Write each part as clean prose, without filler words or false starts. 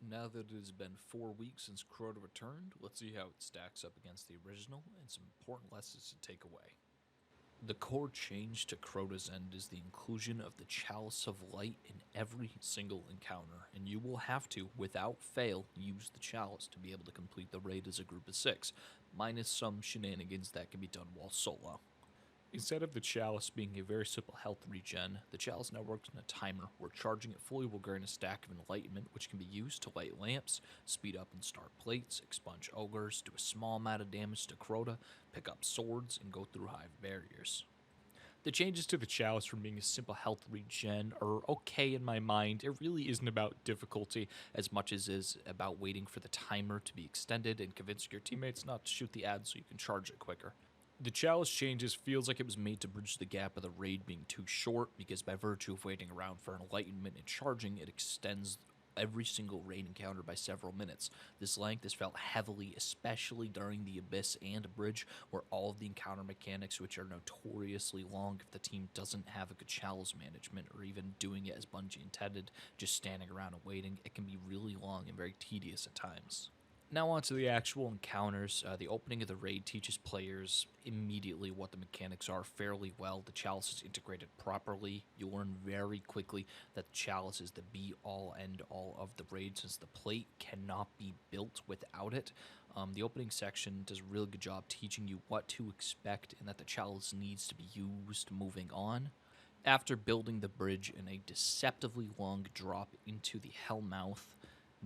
Now that it has been 4 weeks since Crota returned, let's see how it stacks up against the original and some important lessons to take away. The core change to Crota's end is the inclusion of the Chalice of Light in every single encounter, and you will have to, without fail, use the Chalice to be able to complete the raid as a group of 6, minus some shenanigans that can be done while solo. Instead of the Chalice being a very simple health regen, the Chalice now works on a timer where charging it fully will gain a stack of enlightenment, which can be used to light lamps, speed up and start plates, expunge ogres, do a small amount of damage to Crota, pick up swords, and go through hive barriers. The changes to the Chalice from being a simple health regen are okay in my mind. It really isn't about difficulty as much as is about waiting for the timer to be extended and convincing your teammates not to shoot the ad so you can charge it quicker. The Chalice changes feels like it was made to bridge the gap of the raid being too short, because by virtue of waiting around for enlightenment and charging, it extends every single raid encounter by several minutes. This length is felt heavily, especially during the Abyss and Bridge, where all of the encounter mechanics, which are notoriously long if the team doesn't have a good Chalice management, or even doing it as Bungie intended, just standing around and waiting, it can be really long and very tedious at times. Now on to the actual encounters. The opening of the raid teaches players immediately what the mechanics are fairly well. The Chalice is integrated properly. You learn very quickly that the Chalice is the be-all, end-all of the raid, since the plate cannot be built without it. The opening section does a really good job teaching you what to expect and that the Chalice needs to be used moving on. After building the bridge in a deceptively long drop into the Hellmouth,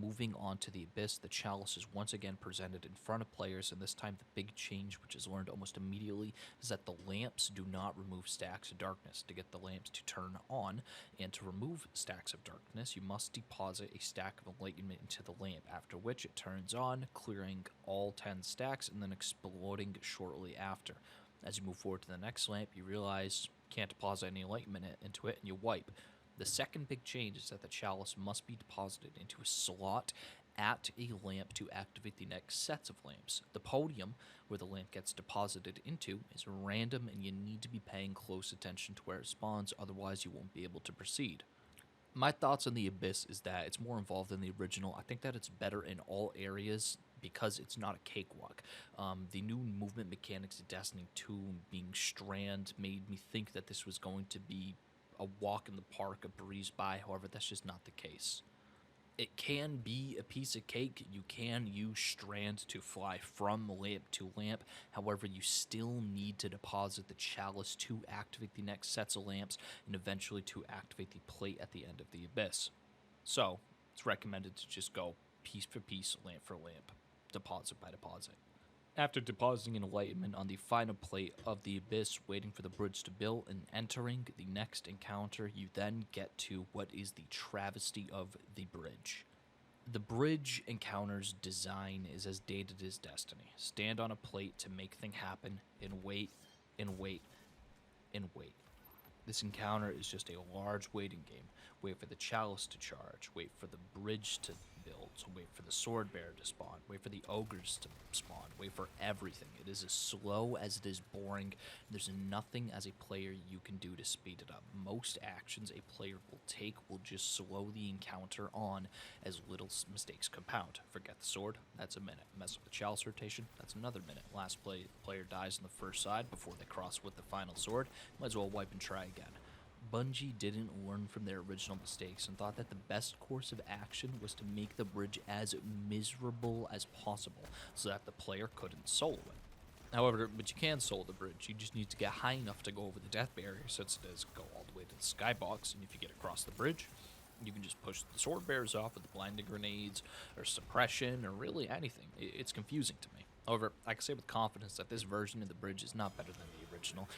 moving on to the Abyss, the Chalice is once again presented in front of players, and this time the big change, which is learned almost immediately, is that the lamps do not remove stacks of darkness. To get the lamps to turn on and to remove stacks of darkness, you must deposit a stack of enlightenment into the lamp, after which it turns on, clearing all 10 stacks and then exploding shortly after. As you move forward to the next lamp, you realize you can't deposit any enlightenment into it, and you wipe. The second big change is that the Chalice must be deposited into a slot at a lamp to activate the next sets of lamps. The podium, where the lamp gets deposited into, is random, and you need to be paying close attention to where it spawns, otherwise you won't be able to proceed. My thoughts on the Abyss is that it's more involved than the original. I think that it's better in all areas because it's not a cakewalk. The new movement mechanics of Destiny 2 being Strand made me think that this was going to be a walk in the park, a breeze by. However, that's just not the case. It can be a piece of cake. You can use Strand to fly from lamp to lamp. However, you still need to deposit the Chalice to activate the next sets of lamps and eventually to activate the plate at the end of the Abyss. So, it's recommended to just go piece for piece, lamp for lamp, deposit by deposit. After depositing enlightenment on the final plate of the Abyss, waiting for the bridge to build, and entering the next encounter, you then get to what is the travesty of the bridge. The bridge encounter's design is as dated as Destiny. Stand on a plate to make things happen, and wait, and wait, and wait. This encounter is just a large waiting game. Wait for the Chalice to charge, wait for the bridge to build, wait for the sword bearer to spawn, wait for the ogres to spawn, wait for everything. It is as slow as it is boring. There's nothing as a player you can do to speed it up. Most actions a player will take will just slow the encounter on as little mistakes compound. Forget the sword, that's a minute. Mess up the Chalice rotation, that's another minute. Last player dies on the first side before they cross with the final sword. Might as well wipe and try again. Bungie didn't learn from their original mistakes and thought that the best course of action was to make the bridge as miserable as possible so that the player couldn't solo it. However, but you can solo the bridge. You just need to get high enough to go over the death barrier, since it does go all the way to the skybox, and if you get across the bridge, you can just push the sword bearers off with blinding grenades or suppression or really anything. It's confusing to me. However, I can say with confidence that this version of the bridge is not better than the original.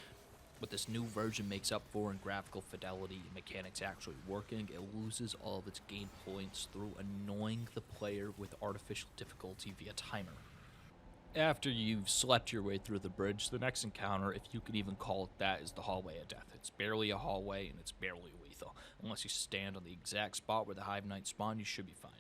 What this new version makes up for in graphical fidelity and mechanics actually working, it loses all of its game points through annoying the player with artificial difficulty via timer. After you've slept your way through the bridge, the next encounter, if you can even call it that, is the Hallway of Death. It's barely a hallway, and it's barely lethal. Unless you stand on the exact spot where the Hive Knights spawn, you should be fine.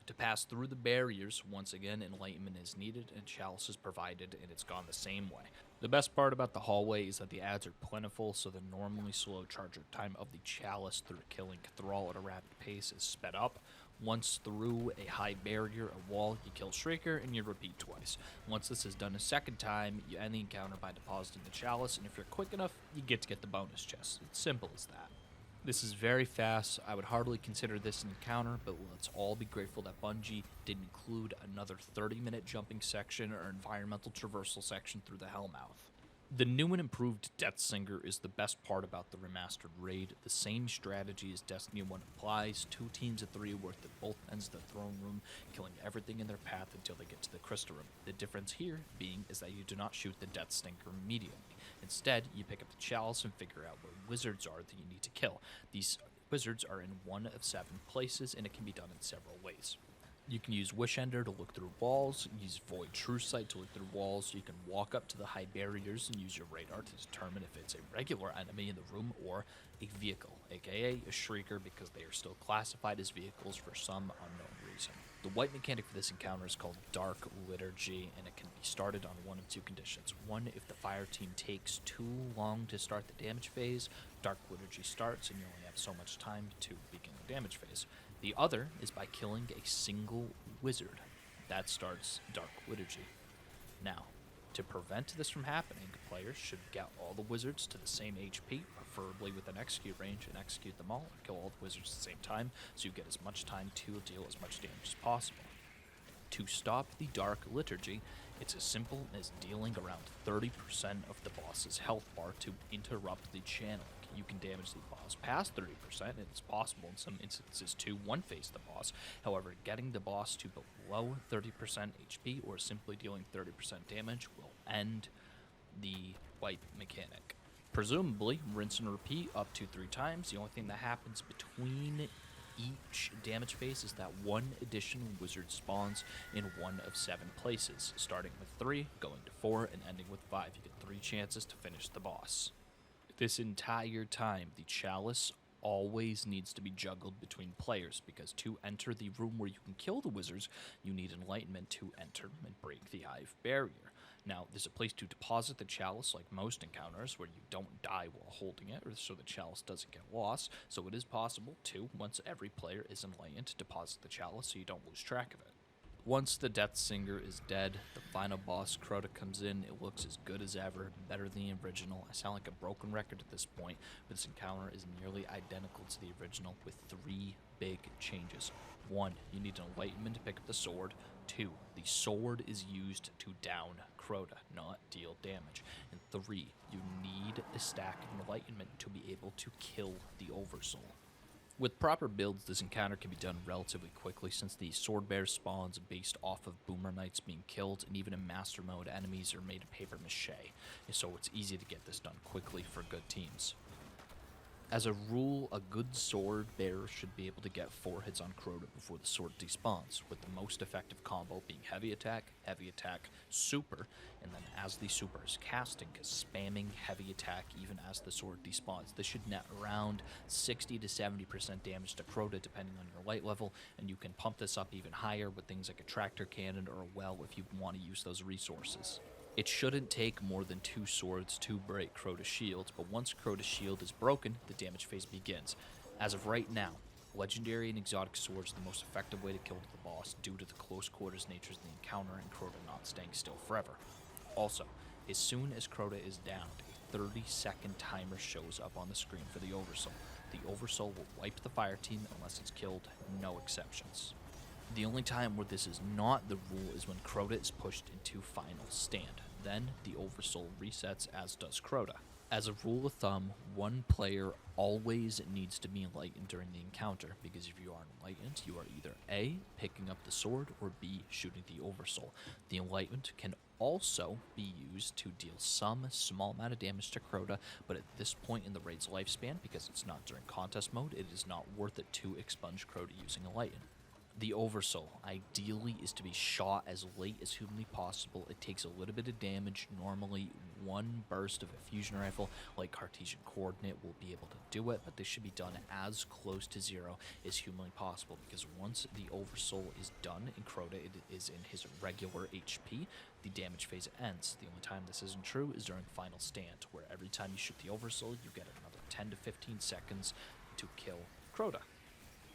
To pass through the barriers, once again, enlightenment is needed, and Chalice is provided, and it's gone the same way. The best part about the hallway is that the ads are plentiful, so the normally slow charger time of the Chalice through killing Thrall at a rapid pace is sped up, Once through a high barrier, a wall, you kill Shrieker, and you repeat twice. Once this is done a second time, you end the encounter by depositing the Chalice, and if you're quick enough, you get to get the bonus chest. It's simple as that. This is very fast. I would hardly consider this an encounter, but let's all be grateful that Bungie didn't include another 30-minute jumping section or environmental traversal section through the Hellmouth. The new and improved Deathsinger is the best part about the remastered raid. The same strategy as Destiny 1 applies. 2 teams of 3 work at both ends of the throne room, killing everything in their path until they get to the crystal room. The difference here being is that you do not shoot the Deathsinger immediately. Instead, you pick up the Chalice and figure out where wizards are that you need to kill. These wizards are in one of 7 places, and it can be done in several ways. You can use Wish Ender to look through walls, use Void True Sight to look through walls, you can walk up to the high barriers and use your radar to determine if it's a regular enemy in the room or a vehicle, aka a Shrieker, because they are still classified as vehicles for some unknown reason. The white mechanic for this encounter is called Dark Liturgy, and it can be started on one of 2 conditions. One, if the fire team takes too long to start the damage phase, Dark Liturgy starts and you only have so much time to begin the damage phase. The other is by killing a single wizard. That starts Dark Liturgy. Now, to prevent this from happening, players should get all the wizards to the same HP, preferably within execute range, and execute them all, or kill all the wizards at the same time, so you get as much time to deal as much damage as possible. To stop the Dark Liturgy, it's as simple as dealing around 30% of the boss's health bar to interrupt the channeling. You can damage the boss past 30%, and it's possible in some instances to one-face the boss. However, getting the boss to below 30% HP or simply dealing 30% damage will end the wipe mechanic. Presumably, rinse and repeat up to 3 times. The only thing that happens between each damage phase is that one additional wizard spawns in one of 7 places, starting with 3, going to 4, and ending with 5. You get 3 chances to finish the boss. This entire time, the Chalice always needs to be juggled between players, because to enter the room where you can kill the wizards, you need Enlightenment to enter and break the Hive barrier. Now, there's a place to deposit the Chalice, like most encounters, where you don't die while holding it, or so the Chalice doesn't get lost, so it is possible to, once every player is enlightened, to deposit the Chalice so you don't lose track of it. Once the Deathsinger is dead, the final boss, Crota, comes in. It looks as good as ever, better than the original. I sound like a broken record at this point, but this encounter is nearly identical to the original with 3 big changes. 1, you need an Enlightenment to pick up the sword. 2, the sword is used to down Crota, not deal damage. And 3, you need a stack of Enlightenment to be able to kill the Oversoul. With proper builds, this encounter can be done relatively quickly, since the Sword Bear spawns based off of Boomer Knights being killed, and even in Master Mode, enemies are made of paper mache, so it's easy to get this done quickly for good teams. As a rule, a good sword bearer should be able to get 4 hits on Crota before the sword despawns, with the most effective combo being heavy attack, super, and then as the super is casting, spamming heavy attack even as the sword despawns. This should net around 60 to 70% damage to Crota depending on your light level, and you can pump this up even higher with things like a tractor cannon or a well if you want to use those resources. It shouldn't take more than 2 swords to break Crota's shield, but once Crota's shield is broken, the damage phase begins. As of right now, legendary and exotic swords are the most effective way to kill the boss due to the close quarters natures of the encounter and Crota not staying still forever. Also, as soon as Crota is downed, a 30-second timer shows up on the screen for the Oversoul. The Oversoul will wipe the fire team unless it's killed, no exceptions. The only time where this is not the rule is when Crota is pushed into final stand. Then, the Oversoul resets, as does Crota. As a rule of thumb, one player always needs to be enlightened during the encounter, because if you are enlightened, you are either A, picking up the sword, or B, shooting the Oversoul. The enlightenment can also be used to deal some small amount of damage to Crota, but at this point in the raid's lifespan, because it's not during contest mode, it is not worth it to expunge Crota using enlighten. The Oversoul, ideally, is to be shot as late as humanly possible. It takes a little bit of damage. Normally, one burst of a fusion rifle, like Cartesian Coordinate, will be able to do it, but this should be done as close to 0 as humanly possible, because once the Oversoul is done in Crota, it is in his regular HP, the damage phase ends. The only time this isn't true is during Final Stand, where every time you shoot the Oversoul, you get another 10 to 15 seconds to kill Crota.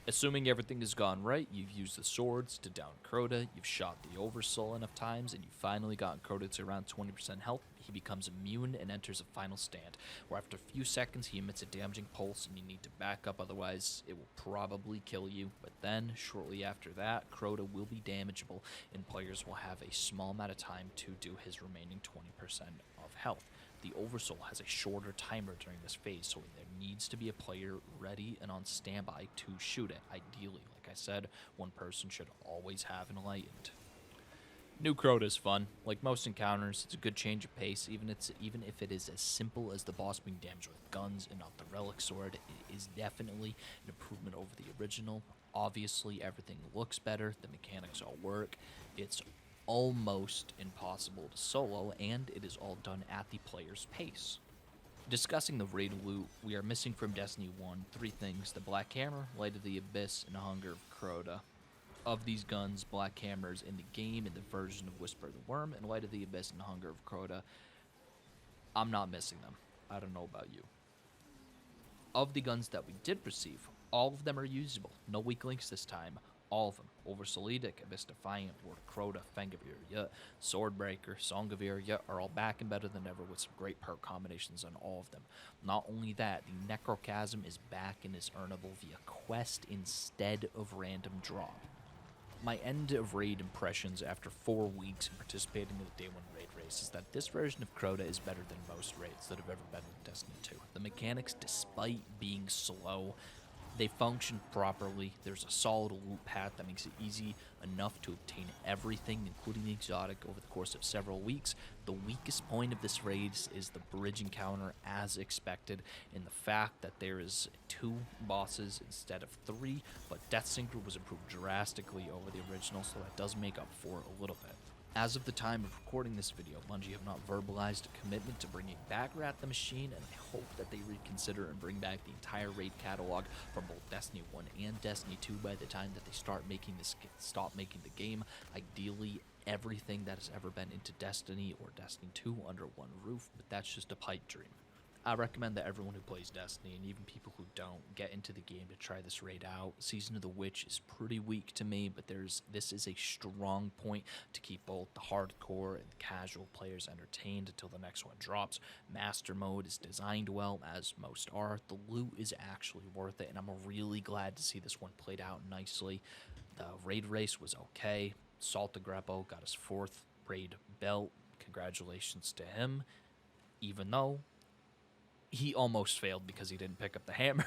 Assuming everything has gone right, you've used the swords to down Crota, you've shot the Oversoul enough times, and you've finally gotten Crota to around 20% health. He becomes immune and enters a final stand, where after a few seconds he emits a damaging pulse and you need to back up, otherwise it will probably kill you. But then, shortly after that, Crota will be damageable, and players will have a small amount of time to do his remaining 20% of health. The Oversoul has a shorter timer during this phase, so there needs to be a player ready and on standby to shoot it. Ideally, like I said, one person should always have Enlightened. New Crota is fun. Like most encounters, it's a good change of pace, even if it is as simple as the boss being damaged with guns and not the relic sword. It is definitely an improvement over the original. Obviously, everything looks better, the mechanics all work. It's almost impossible to solo, and it is all done at the player's pace. Discussing the raid loot, we are missing from Destiny 1 three things: the Black Hammer, Light of the Abyss, and Hunger of Crota. Of these guns, Black Hammer is in the game in the version of Whisper of the Worm, and Light of the Abyss and Hunger of Crota, I'm not missing them. I don't know about you. Of the guns that we did receive, all of them are usable. No weak links this time. All of them. Oversoul Edict, Abyss Defiant, Lord Crota, Fangavir Yut, Swordbreaker, Song of Yut are all back and better than ever with some great perk combinations on all of them. Not only that, the Necrochasm is back and is earnable via quest instead of random drop. My end of raid impressions after 4 weeks of participating in the Day 1 raid race is that this version of Crota is better than most raids that have ever been in Destiny 2. The mechanics, despite being slow, they function properly. There's a solid loot path that makes it easy enough to obtain everything, including the exotic, over the course of several weeks. The weakest point of this raid is the bridge encounter, as expected, in the fact that there is 2 bosses instead of 3, but Death Synchro was improved drastically over the original, so that does make up for it a little bit. As of the time of recording this video, Bungie have not verbalized a commitment to bringing back Rat the Machine, and I hope that they reconsider and bring back the entire raid catalog from both Destiny 1 and Destiny 2 by the time that they stop making the game. Ideally, everything that has ever been into Destiny or Destiny 2 under one roof, but that's just a pipe dream. I recommend that everyone who plays Destiny, and even people who don't, get into the game to try this raid out. Season of the Witch is pretty weak to me, but this is a strong point to keep both the hardcore and casual players entertained until the next one drops. Master Mode is designed well, as most are. The loot is actually worth it, and I'm really glad to see this one played out nicely. The raid race was okay. Salt the Greppo got his 4th raid belt. Congratulations to him, even though he almost failed because he didn't pick up the hammer.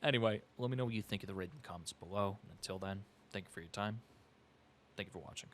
Anyway, let me know what you think of the raid in the comments below. And until then, thank you for your time. Thank you for watching.